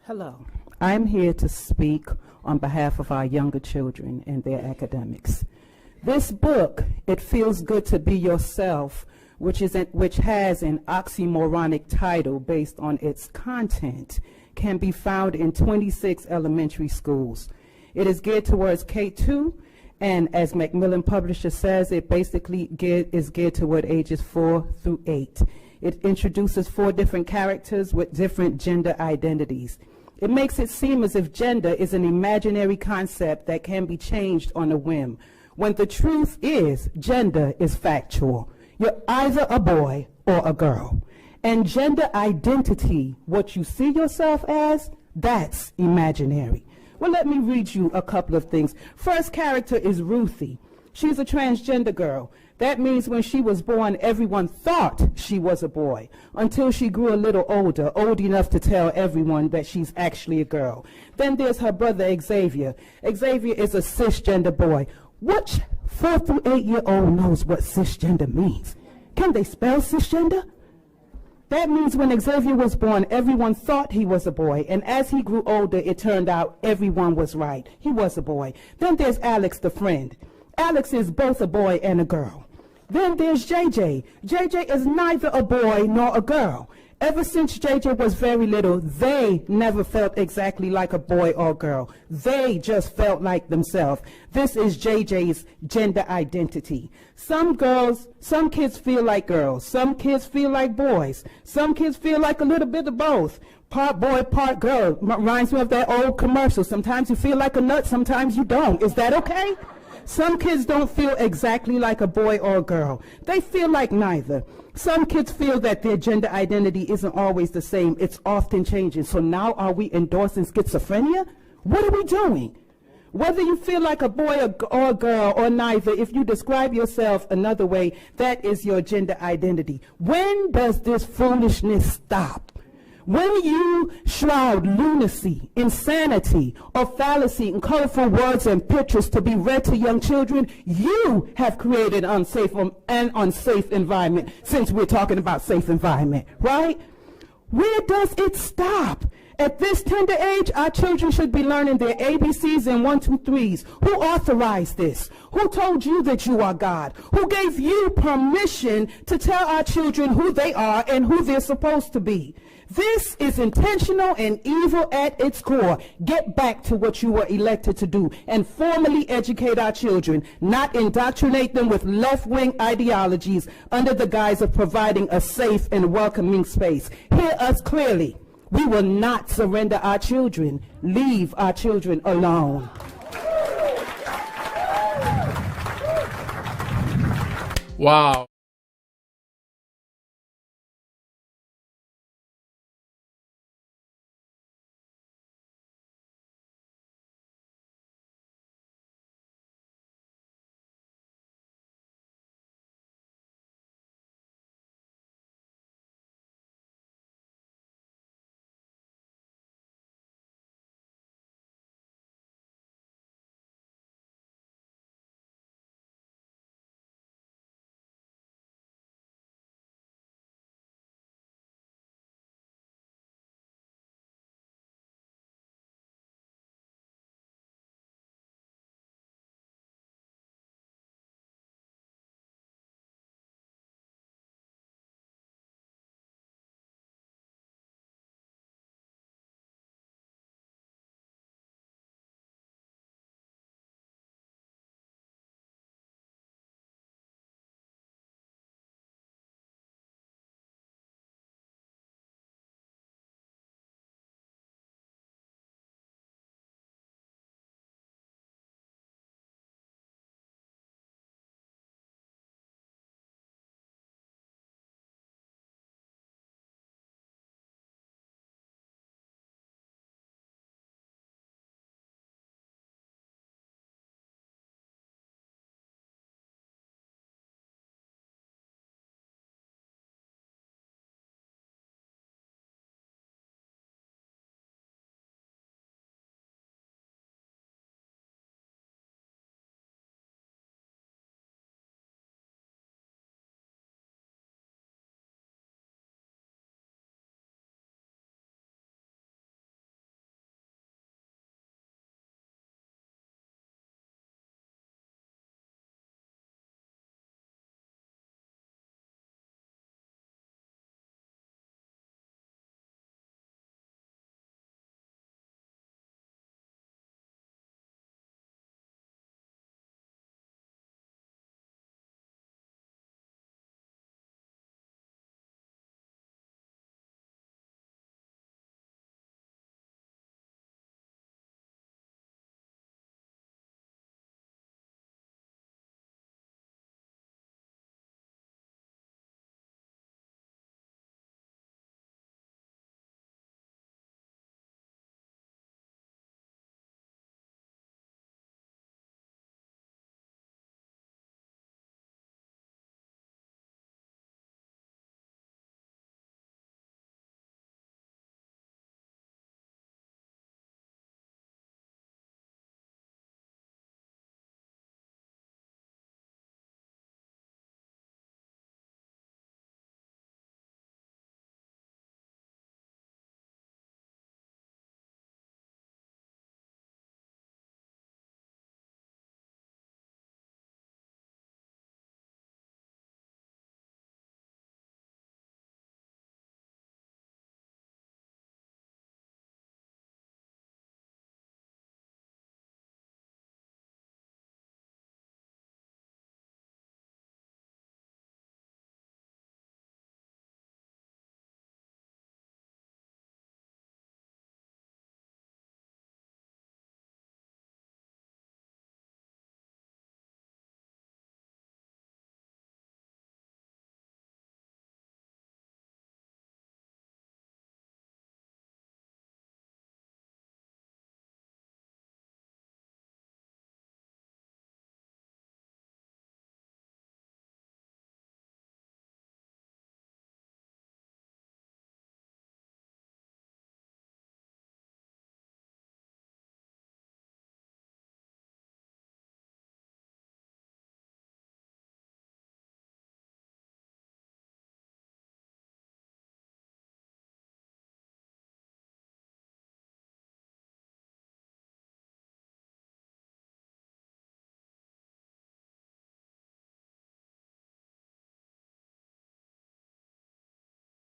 Hello. I'm here to speak on behalf of our younger children and their academics. This book, It Feels Good to Be Yourself, which has an oxymoronic title based on its content, can be found in 26 elementary schools. It is geared towards K-2, and as Macmillan Publisher says, it basically is geared toward ages 4 through 8. It introduces 4 different characters with different gender identities. It makes it seem as if gender is an imaginary concept that can be changed on a whim, when the truth is gender is factual. You're either a boy or a girl. And gender identity, what you see yourself as, that's imaginary. Well, let me read you a couple of things. First character is Ruthie. She's a transgender girl. That means when she was born, everyone thought she was a boy until she grew a little older, old enough to tell everyone that she's actually a girl. Then there's her brother, Xavier. Xavier is a cisgender boy. Which 4 through 8-year-old knows what cisgender means? Can they spell cisgender? That means when Xavier was born, everyone thought he was a boy, and as he grew older, it turned out everyone was right. He was a boy. Then there's Alex, the friend. Alex is both a boy and a girl. Then there's JJ. JJ is neither a boy nor a girl. Ever since JJ was very little, they never felt exactly like a boy or girl. They just felt like themselves. This is JJ's gender identity. Some kids feel like girls. Some kids feel like boys. Some kids feel like a little bit of both. Part boy, part girl. Reminds me of that old commercial. Sometimes you feel like a nut, sometimes you don't. Is that okay? Some kids don't feel exactly like a boy or a girl. They feel like neither. Some kids feel that their gender identity isn't always the same. It's often changing. So now are we endorsing schizophrenia? What are we doing? Whether you feel like a boy or a girl or neither, if you describe yourself another way, that is your gender identity. When does this foolishness stop? When you shroud lunacy, insanity, or fallacy in colorful words and pictures to be read to young children, you have created an unsafe environment, since we're talking about safe environment, right? Where does it stop? At this tender age, our children should be learning their ABCs and 1, 2, 3s. Who authorized this? Who told you that you are God? Who gave you permission to tell our children who they are and who they're supposed to be? This is intentional and evil at its core. Get back to what you were elected to do and formally educate our children, not indoctrinate them with left-wing ideologies under the guise of providing a safe and welcoming space. Hear us clearly. We will not surrender our children. Leave our children alone. Wow.